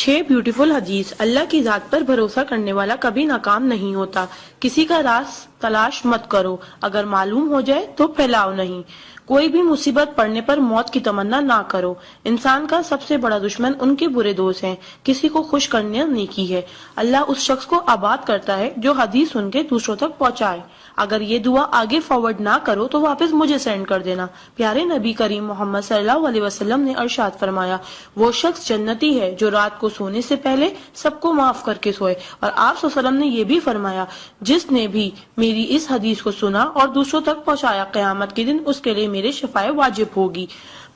6 beautiful हदीस। अल्लाह की जात पर भरोसा करने वाला कभी नाकाम नहीं होता। किसी का राज तलाश मत करो, अगर मालूम हो जाए तो फैलाओ नहीं। कोई भी मुसीबत पड़ने पर मौत की तमन्ना ना करो। इंसान का सबसे बड़ा दुश्मन उनके बुरे दोस्त हैं। किसी को खुश करना नेकी है। अल्लाह उस शख्स को आबाद करता है जो हदीस सुन के दूसरों तक पहुंचाए। अगर ये दुआ आगे फॉरवर्ड ना करो तो वापस मुझे सेंड कर देना। प्यारे नबी करीम मोहम्मद सल्लल्लाहु अलैहि वसल्लम ने इरशाद फरमाया, वो शख्स जन्नती है जो रात को सोने से पहले सबको माफ करके सोए। और आप सल्लल्लाहु अलैहि वसल्लम ने ये भी फरमाया, जिसने भी मेरी इस हदीस को सुना और दूसरों तक पहुंचाया, क़यामत के दिन उसके लिए मेरे शफाए वाजिब होगी।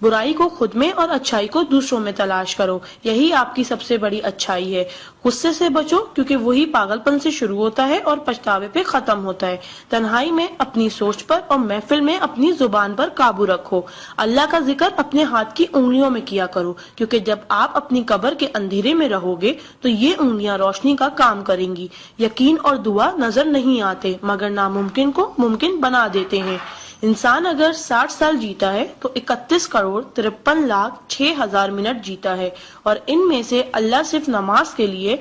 बुराई को खुद में और अच्छाई को दूसरों में तलाश करो, यही आपकी सबसे बड़ी अच्छाई है। गुस्से से बचो, क्योंकि वही पागलपन से शुरू होता है और पछतावे पे खत्म होता है। तन्हाई में अपनी सोच पर और महफिल में अपनी जुबान पर काबू रखो। अल्लाह का जिक्र अपने हाथ की उंगलियों में किया करो, क्योंकि जब आप अपनी कब्र के अंधेरे में रहोगे तो ये उंगलियां रोशनी का काम करेंगी। यकीन और दुआ नजर नहीं आते, मगर नामुमकिन को मुमकिन बना देते हैं। इंसान अगर 60 साल जीता है तो 31,53,06,000 मिनट जीता है, और इनमें से अल्लाह सिर्फ नमाज के लिए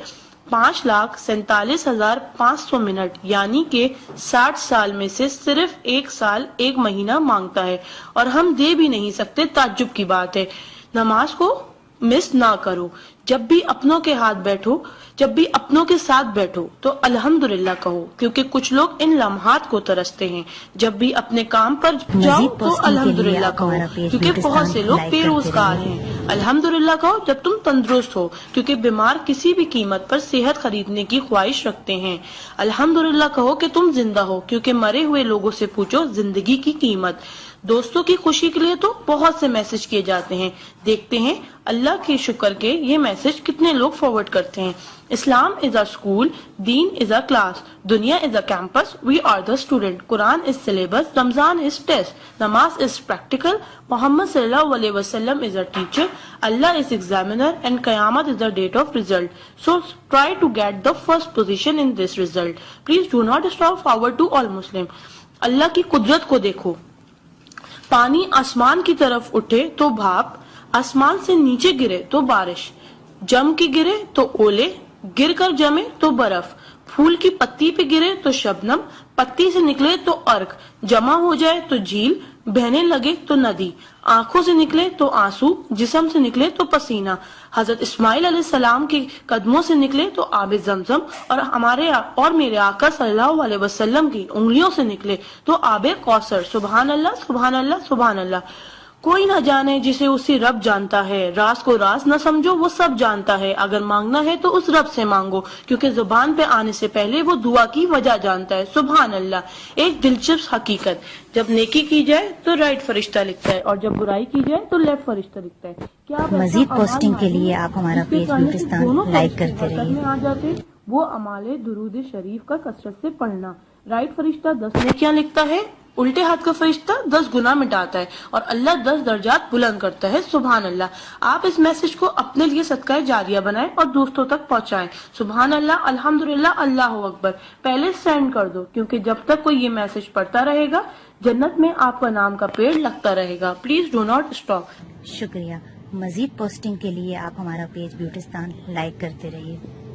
5,47,500 मिनट यानी कि 60 साल में से सिर्फ 1 साल 1 महीना मांगता है, और हम दे भी नहीं सकते। ताज्जुब की बात है। नमाज को मिस ना करो। जब भी अपनों के हाथ बैठो, जब भी अपनों के साथ बैठो तो अल्हम्दुलिल्लाह कहो, क्योंकि कुछ लोग इन लम्हात को तरसते हैं। जब भी अपने काम पर जाओ तो अल्हम्दुलिल्लाह कहो, क्योंकि बहुत से लोग बेरोजगार हैं। अल्हम्दुलिल्लाह कहो जब तुम तंदुरुस्त हो, क्योंकि बीमार किसी भी कीमत पर सेहत खरीदने की ख्वाहिश रखते हैं। अल्हम्दुलिल्लाह कहो कि तुम जिंदा हो, क्योंकि मरे हुए लोगों से पूछो जिंदगी की कीमत। दोस्तों की खुशी के लिए तो बहुत से मैसेज किए जाते हैं। देखते हैं अल्लाह के शुक्र के ये मैसेज कितने लोग फॉरवर्ड करते हैं। इस्लाम इज अ स्कूल, दीन इज अ क्लास, दुनिया is a campus, we are the student, कुरान इज सिलेबस, रमजान इज टेस्ट, नमाज इज प्रैक्टिकल, मोहम्मद सल्लल्लाहु अलैहि वसल्लम इज अ टीचर, अल्लाह इज एग्जामिनर एंड कयामत is the date of result. So try to get the first position in this result. Please do not stop forward to all Muslim. अल्लाह की कुदरत को देखो। पानी आसमान की तरफ उठे तो भाप, आसमान से नीचे गिरे तो बारिश, जम के गिरे तो ओले, गिर कर जमे तो बर्फ, फूल की पत्ती पे गिरे तो शबनम, पत्ती से निकले तो अर्क, जमा हो जाए तो झील, बहने लगे तो नदी, आंखों से निकले तो आंसू, जिस्म से निकले तो पसीना, हजरत इस्माइल अलैहिस्सलाम के कदमों से निकले तो आबे जमजम, और हमारे और मेरे आका सल्लल्लाहु अलैहि वसल्लम की उंगलियों से निकले तो आबे कौसर। सुभान अल्लाह, सुभान अल्लाह, सुभान अल्लाह। कोई न जाने जिसे उसी रब जानता है। राज को राज न समझो, वो सब जानता है। अगर मांगना है तो उस रब से मांगो, क्योंकि जुबान पे आने से पहले वो दुआ की वजह जानता है। सुभान अल्लाह। एक दिलचस्प हकीकत, जब नेकी की जाए तो राइट फरिश्ता लिखता है, और जब बुराई की जाए तो लेफ्ट फरिश्ता लिखता है। क्या मजीद पोस्टिंग के लिए आप हमारा पेज ब्यूटिस्तान लाइक करते रहिए। आ जाते वो अमाले दुरूद शरीफ का कसरत से पढ़ना। राइट फरिश्ता 10 नेकियां लिखता है, उल्टे हाथ का फरिश्ता 10 गुनाह मिटाता है, और अल्लाह 10 दर्जात बुलंद करता है। सुभान अल्लाह। आप इस मैसेज को अपने लिए सदका जारिया बनाएं और दोस्तों तक पहुंचाएं। सुभान अल्लाह, अल्हम्दुलिल्लाह, अल्लाह अकबर। पहले सेंड कर दो, क्योंकि जब तक कोई ये मैसेज पढ़ता रहेगा जन्नत में आपका नाम का पेड़ लगता रहेगा। Please do not stop. शुक्रिया। मजीद पोस्टिंग के लिए आप हमारा पेज ब्यूटिस्तान लाइक करते रहिए।